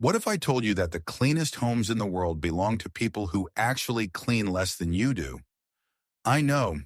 What if I told you that the cleanest homes in the world belong to people who actually clean less than you do? I know,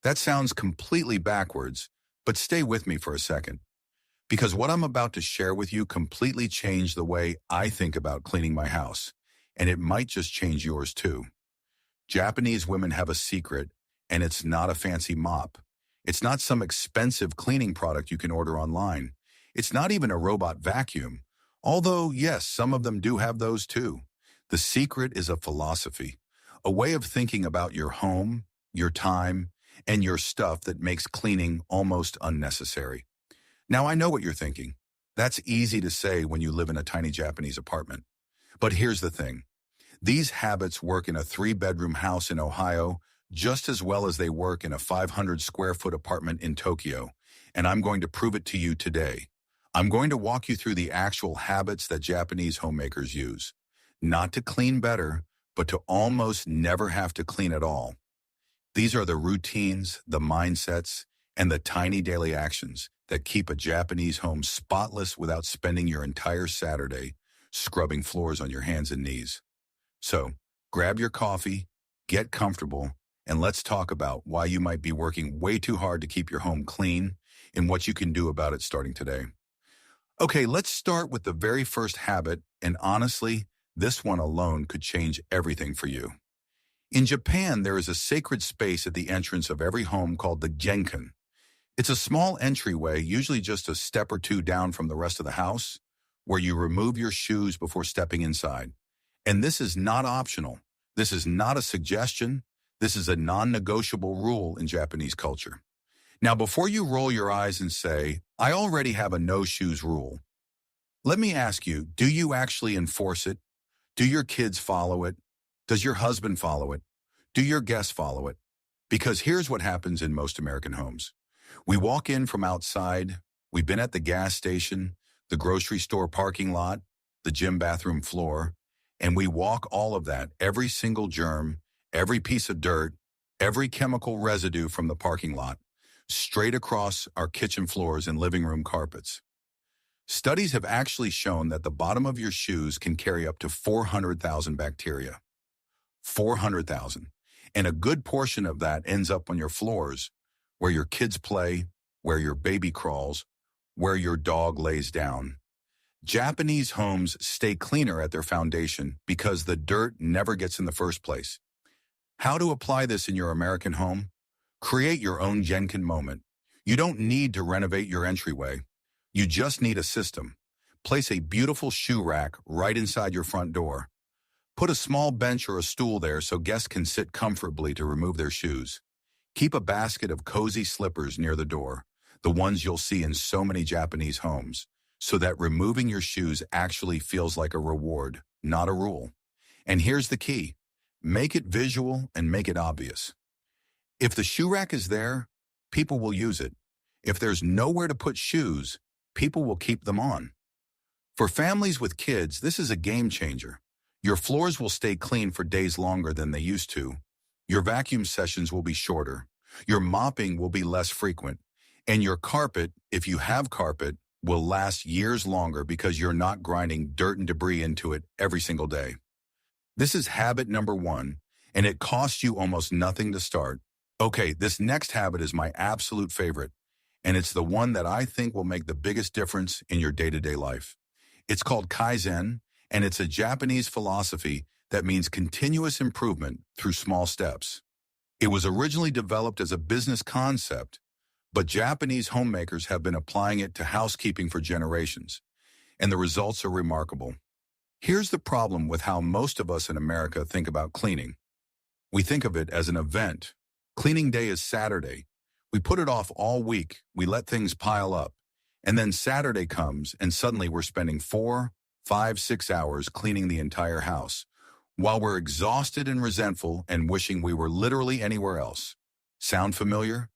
that sounds completely backwards, but stay with me for a second, because what I'm about to share with you completely changed the way I think about cleaning my house, and it might just change yours too. Japanese women have a secret, and it's not a fancy mop. It's not some expensive cleaning product you can order online. It's not even a robot vacuum. Although, yes, some of them do have those too. The secret is a philosophy, a way of thinking about your home, your time, and your stuff that makes cleaning almost unnecessary. Now, I know what you're thinking. That's easy to say when you live in a tiny Japanese apartment. But here's the thing. These habits work in a 3-bedroom house in Ohio just as well as they work in a 500 square foot apartment in Tokyo, and I'm going to prove it to you today. I'm going to walk you through the actual habits that Japanese homemakers use, not to clean better, but to almost never have to clean at all. These are the routines, the mindsets, and the tiny daily actions that keep a Japanese home spotless without spending your entire Saturday scrubbing floors on your hands and knees. So, grab your coffee, get comfortable, and let's talk about why you might be working way too hard to keep your home clean and what you can do about it starting today. Okay, let's start with the very first habit, and honestly, this one alone could change everything for you. In Japan, there is a sacred space at the entrance of every home called the genken. It's a small entryway, usually just a step or two down from the rest of the house, where you remove your shoes before stepping inside. And this is not optional. This is not a suggestion. This is a non-negotiable rule in Japanese culture. Now, before you roll your eyes and say, I already have a no-shoes rule, let me ask you, do you actually enforce it? Do your kids follow it? Does your husband follow it? Do your guests follow it? Because here's what happens in most American homes. We walk in from outside, we've been at the gas station, the grocery store parking lot, the gym bathroom floor, and we walk all of that, every single germ, every piece of dirt, every chemical residue from the parking lot, straight across our kitchen floors and living room carpets. Studies have actually shown that the bottom of your shoes can carry up to 400,000 bacteria. 400,000. And a good portion of that ends up on your floors, where your kids play, where your baby crawls, where your dog lays down. Japanese homes stay cleaner at their foundation because the dirt never gets in the first place. How to apply this in your American home? Create your own genken moment. You don't need to renovate your entryway. You just need a system. Place a beautiful shoe rack right inside your front door. Put a small bench or a stool there so guests can sit comfortably to remove their shoes. Keep a basket of cozy slippers near the door, the ones you'll see in so many Japanese homes, so that removing your shoes actually feels like a reward, not a rule. And here's the key. Make it visual and make it obvious. If the shoe rack is there, people will use it. If there's nowhere to put shoes, people will keep them on. For families with kids, this is a game changer. Your floors will stay clean for days longer than they used to. Your vacuum sessions will be shorter. Your mopping will be less frequent. And your carpet, if you have carpet, will last years longer because you're not grinding dirt and debris into it every single day. This is habit number 1, and it costs you almost nothing to start. Okay, this next habit is my absolute favorite, and it's the one that I think will make the biggest difference in your day-to-day life. It's called Kaizen, and it's a Japanese philosophy that means continuous improvement through small steps. It was originally developed as a business concept, but Japanese homemakers have been applying it to housekeeping for generations, and the results are remarkable. Here's the problem with how most of us in America think about cleaning. We think of it as an event. Cleaning day is Saturday. We put it off all week, we let things pile up, and then Saturday comes and suddenly we're spending 4, 5, 6 hours cleaning the entire house, while we're exhausted and resentful and wishing we were literally anywhere else. Sound familiar?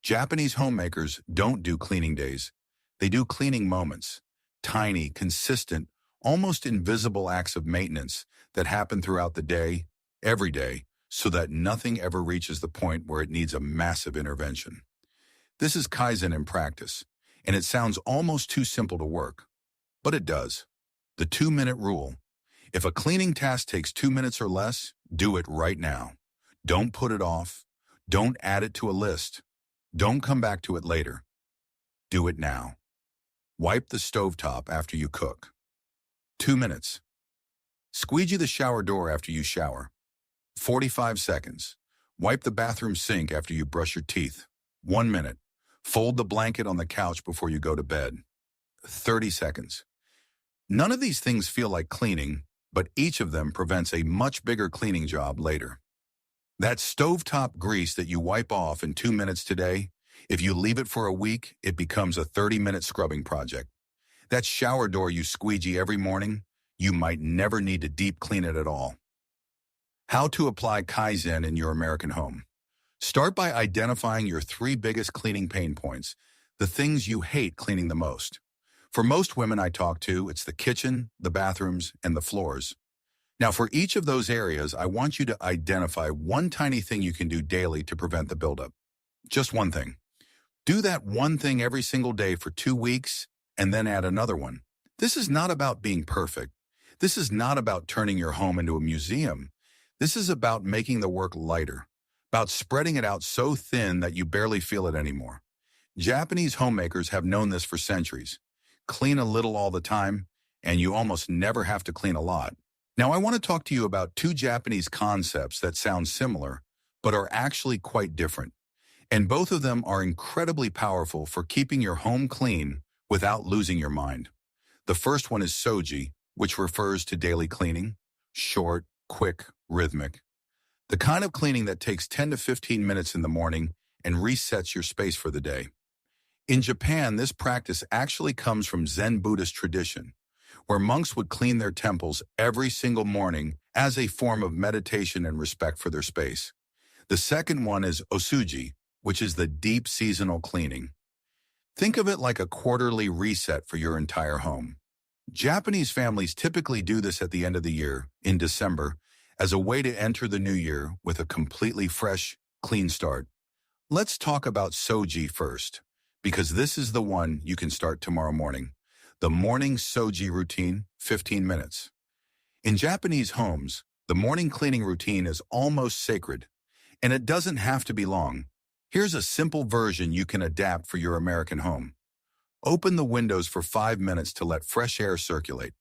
Japanese homemakers don't do cleaning days. They do cleaning moments, tiny, consistent, almost invisible acts of maintenance that happen throughout the day, every day, so that nothing ever reaches the point where it needs a massive intervention. This is Kaizen in practice, and it sounds almost too simple to work, but it does. The 2-minute rule. If a cleaning task takes 2 minutes or less, do it right now. Don't put it off. Don't add it to a list. Don't come back to it later. Do it now. Wipe the stovetop after you cook. 2 minutes. Squeegee the shower door after you shower. 45 seconds. Wipe the bathroom sink after you brush your teeth. 1 minute. Fold the blanket on the couch before you go to bed. 30 seconds. None of these things feel like cleaning, but each of them prevents a much bigger cleaning job later. That stovetop grease that you wipe off in 2 minutes today, if you leave it for a week, it becomes a 30-minute scrubbing project. That shower door you squeegee every morning, you might never need to deep clean it at all. How to apply Kaizen in your American home. Start by identifying your 3 biggest cleaning pain points, the things you hate cleaning the most. For most women I talk to, it's the kitchen, the bathrooms, and the floors. Now, for each of those areas, I want you to identify one tiny thing you can do daily to prevent the buildup. Just one thing. Do that one thing every single day for 2 weeks, and then add another one. This is not about being perfect. This is not about turning your home into a museum. This is about making the work lighter, about spreading it out so thin that you barely feel it anymore. Japanese homemakers have known this for centuries. Clean a little all the time, and you almost never have to clean a lot. Now, I want to talk to you about 2 Japanese concepts that sound similar, but are actually quite different. And both of them are incredibly powerful for keeping your home clean without losing your mind. The first one is Soji, which refers to daily cleaning, short, quick, rhythmic. The kind of cleaning that takes 10 to 15 minutes in the morning and resets your space for the day. In Japan, this practice actually comes from Zen Buddhist tradition, where monks would clean their temples every single morning as a form of meditation and respect for their space. The second one is osuji, which is the deep seasonal cleaning. Think of it like a quarterly reset for your entire home. Japanese families typically do this at the end of the year, in December, as a way to enter the new year with a completely fresh, clean start. Let's talk about Soji first, because this is the one you can start tomorrow morning. The morning Soji routine, 15 minutes. In Japanese homes, the morning cleaning routine is almost sacred, and it doesn't have to be long. Here's a simple version you can adapt for your American home. Open the windows for 5 minutes to let fresh air circulate.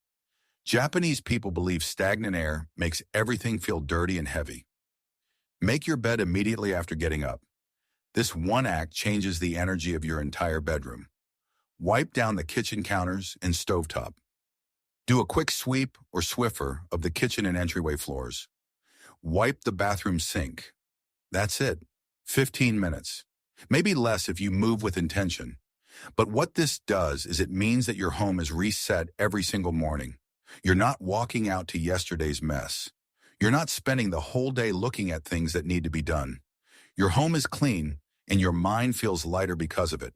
Japanese people believe stagnant air makes everything feel dirty and heavy. Make your bed immediately after getting up. This one act changes the energy of your entire bedroom. Wipe down the kitchen counters and stovetop. Do a quick sweep or Swiffer of the kitchen and entryway floors. Wipe the bathroom sink. That's it. 15 minutes. Maybe less if you move with intention. But what this does is it means that your home is reset every single morning. You're not walking out to yesterday's mess. You're not spending the whole day looking at things that need to be done. Your home is clean, and your mind feels lighter because of it.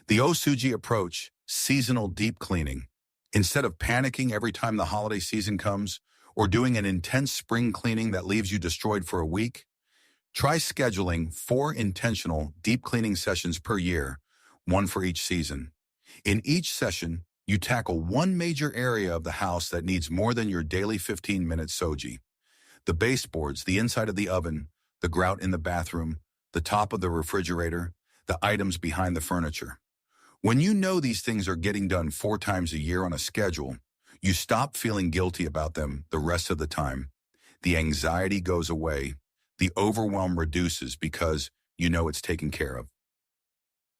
The osuji approach, seasonal deep cleaning. Instead of panicking every time the holiday season comes, or doing an intense spring cleaning that leaves you destroyed for a week, try scheduling 4 intentional deep cleaning sessions per year, 1 for each season. In each session, you tackle one major area of the house that needs more than your daily 15-minute soji. The baseboards, the inside of the oven, the grout in the bathroom, the top of the refrigerator, the items behind the furniture. When you know these things are getting done 4 times a year on a schedule, you stop feeling guilty about them the rest of the time. The anxiety goes away. The overwhelm reduces because you know it's taken care of.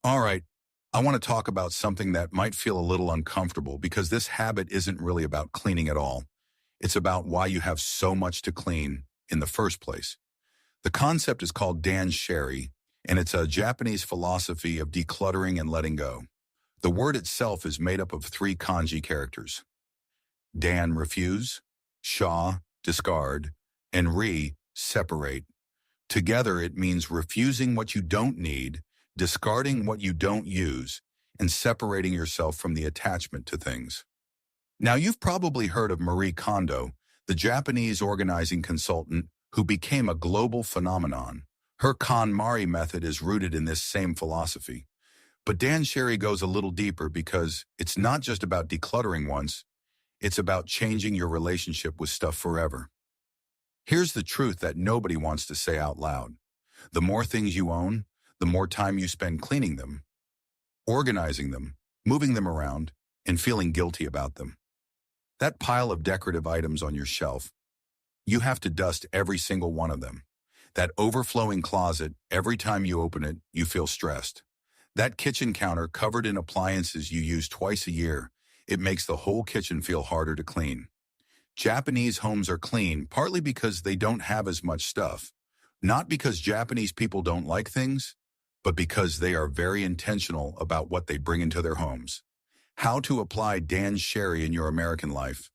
All right, I want to talk about something that might feel a little uncomfortable because this habit isn't really about cleaning at all. It's about why you have so much to clean in the first place. The concept is called Danshari, and it's a Japanese philosophy of decluttering and letting go. The word itself is made up of 3 kanji characters. Dan, refuse, sha, discard, and ri, separate. Together, it means refusing what you don't need, discarding what you don't use, and separating yourself from the attachment to things. Now, you've probably heard of Marie Kondo, the Japanese organizing consultant who became a global phenomenon. Her KonMari method is rooted in this same philosophy. But Danshari goes a little deeper because it's not just about decluttering once, It's about changing your relationship with stuff forever. Here's the truth that nobody wants to say out loud. The more things you own, the more time you spend cleaning them, organizing them, moving them around, and feeling guilty about them. That pile of decorative items on your shelf, you have to dust every single one of them. That overflowing closet, every time you open it, you feel stressed. That kitchen counter covered in appliances you use twice a year, it makes the whole kitchen feel harder to clean. Japanese homes are clean partly because they don't have as much stuff. Not because Japanese people don't like things, but because they are very intentional about what they bring into their homes. How to apply Danshari in your American life.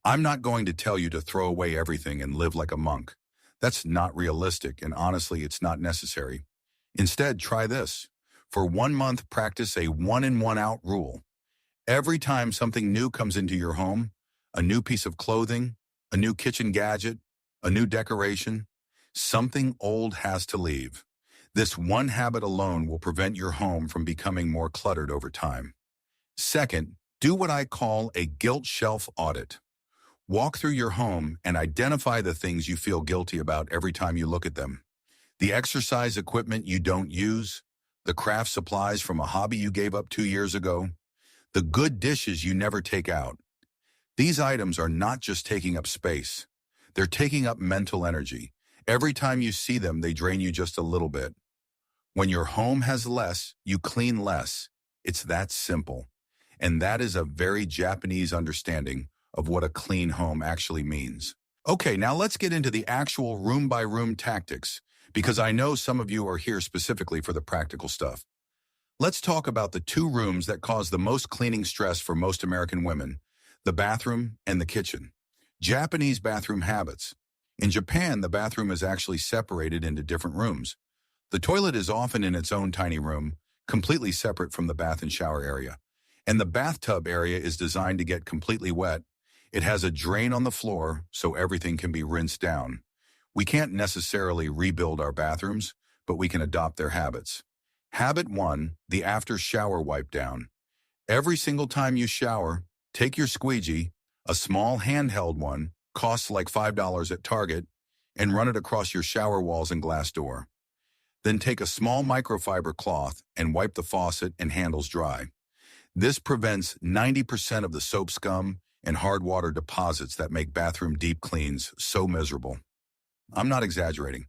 I'm not going to tell you to throw away everything and live like a monk. That's not realistic, and honestly, it's not necessary. Instead, try this. For 1 month, practice a 1 in 1 out rule. Every time something new comes into your home, a new piece of clothing, a new kitchen gadget, a new decoration, something old has to leave. This one habit alone will prevent your home from becoming more cluttered over time. Second, do what I call a guilt shelf audit. Walk through your home and identify the things you feel guilty about every time you look at them. The exercise equipment you don't use, the craft supplies from a hobby you gave up 2 years ago, the good dishes you never take out. These items are not just taking up space. They're taking up mental energy. Every time you see them, they drain you just a little bit. When your home has less, you clean less. It's that simple. And that is a very Japanese understanding of what a clean home actually means. Okay, now let's get into the actual room-by-room tactics, because I know some of you are here specifically for the practical stuff. Let's talk about the 2 rooms that cause the most cleaning stress for most American women, the bathroom and the kitchen. Japanese bathroom habits. In Japan, the bathroom is actually separated into different rooms. The toilet is often in its own tiny room, completely separate from the bath and shower area. And the bathtub area is designed to get completely wet. It has a drain on the floor, so everything can be rinsed down. We can't necessarily rebuild our bathrooms, but we can adopt their habits. Habit 1, the after shower wipe down. Every single time you shower, take your squeegee, a small handheld one, costs like $5 at Target, and run it across your shower walls and glass door. Then take a small microfiber cloth and wipe the faucet and handles dry. This prevents 90% of the soap scum and hard water deposits that make bathroom deep cleans so miserable. I'm not exaggerating.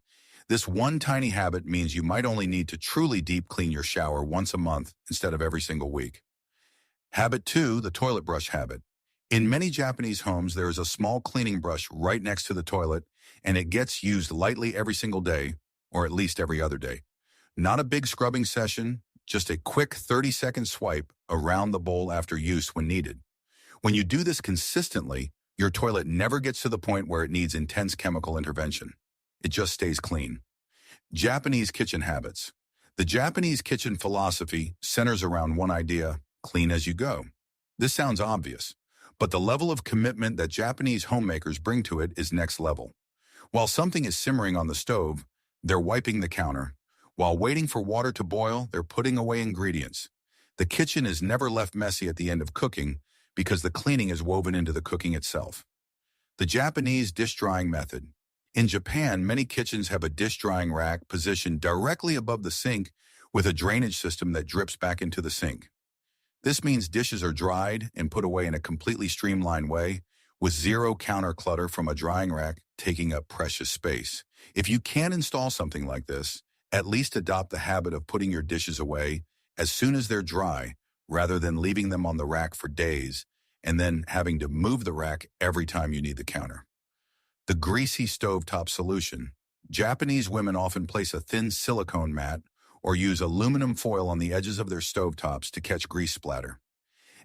This one tiny habit means you might only need to truly deep clean your shower once a month instead of every single week. Habit 2, the toilet brush habit. In many Japanese homes, there is a small cleaning brush right next to the toilet, and it gets used lightly every single day, or at least every other day. Not a big scrubbing session, just a quick 30-second swipe around the bowl after use when needed. When you do this consistently, your toilet never gets to the point where it needs intense chemical intervention. It just stays clean. Japanese kitchen habits. The Japanese kitchen philosophy centers around one idea: clean as you go. This sounds obvious, but the level of commitment that Japanese homemakers bring to it is next level. While something is simmering on the stove, they're wiping the counter. While waiting for water to boil, they're putting away ingredients. The kitchen is never left messy at the end of cooking because the cleaning is woven into the cooking itself. The Japanese dish drying method. In Japan, many kitchens have a dish drying rack positioned directly above the sink with a drainage system that drips back into the sink. This means dishes are dried and put away in a completely streamlined way, with zero counter clutter from a drying rack taking up precious space. If you can't install something like this, at least adopt the habit of putting your dishes away as soon as they're dry, rather than leaving them on the rack for days and then having to move the rack every time you need the counter. The greasy stovetop solution. Japanese women often place a thin silicone mat or use aluminum foil on the edges of their stovetops to catch grease splatter.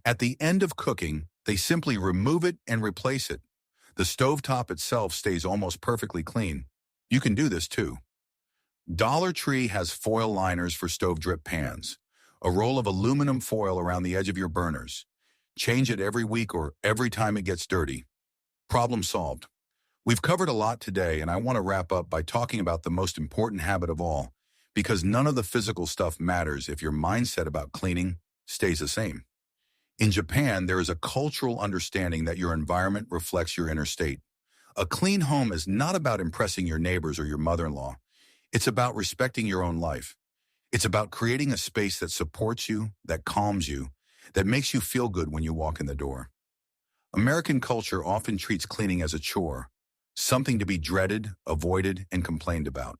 At the end of cooking, they simply remove it and replace it. The stovetop itself stays almost perfectly clean. You can do this too. Dollar Tree has foil liners for stove drip pans. A roll of aluminum foil around the edge of your burners. Change it every week or every time it gets dirty. Problem solved. We've covered a lot today, and I want to wrap up by talking about the most important habit of all, because none of the physical stuff matters if your mindset about cleaning stays the same. In Japan, there is a cultural understanding that your environment reflects your inner state. A clean home is not about impressing your neighbors or your mother-in-law. It's about respecting your own life. It's about creating a space that supports you, that calms you, that makes you feel good when you walk in the door. American culture often treats cleaning as a chore, something to be dreaded, avoided, and complained about.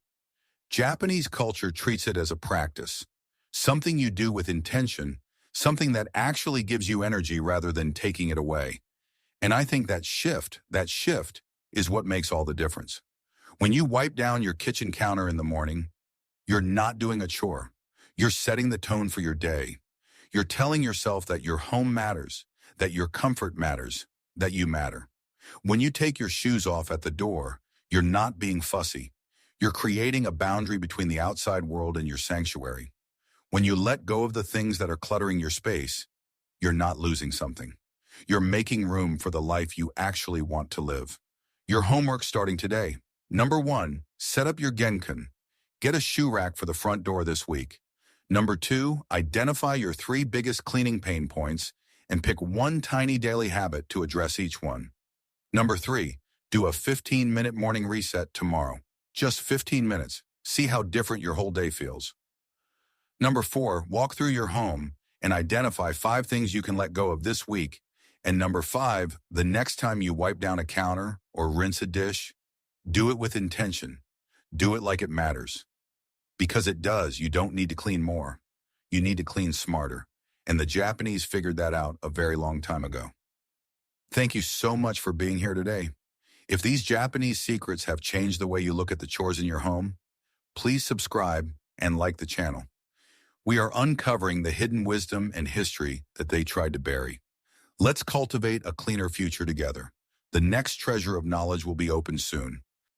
Japanese culture treats it as a practice, something you do with intention, something that actually gives you energy rather than taking it away. And I think that shift is what makes all the difference. When you wipe down your kitchen counter in the morning, you're not doing a chore. You're setting the tone for your day. You're telling yourself that your home matters, that your comfort matters, that you matter. When you take your shoes off at the door, you're not being fussy. You're creating a boundary between the outside world and your sanctuary. When you let go of the things that are cluttering your space, you're not losing something. You're making room for the life you actually want to live. Your homework starting today. Number 1, set up your genken. Get a shoe rack for the front door this week. Number 2, identify your 3 biggest cleaning pain points and pick one tiny daily habit to address each one. Number 3, do a 15-minute morning reset tomorrow. Just 15 minutes. See how different your whole day feels. Number 4, walk through your home and identify 5 things you can let go of this week. And number 5, the next time you wipe down a counter or rinse a dish, do it with intention. Do it like it matters. Because it does. You don't need to clean more. You need to clean smarter. And the Japanese figured that out a very long time ago. Thank you so much for being here today. If these Japanese secrets have changed the way you look at the chores in your home, please subscribe and like the channel. We are uncovering the hidden wisdom and history that they tried to bury. Let's cultivate a cleaner future together. The next treasure of knowledge will be opened soon.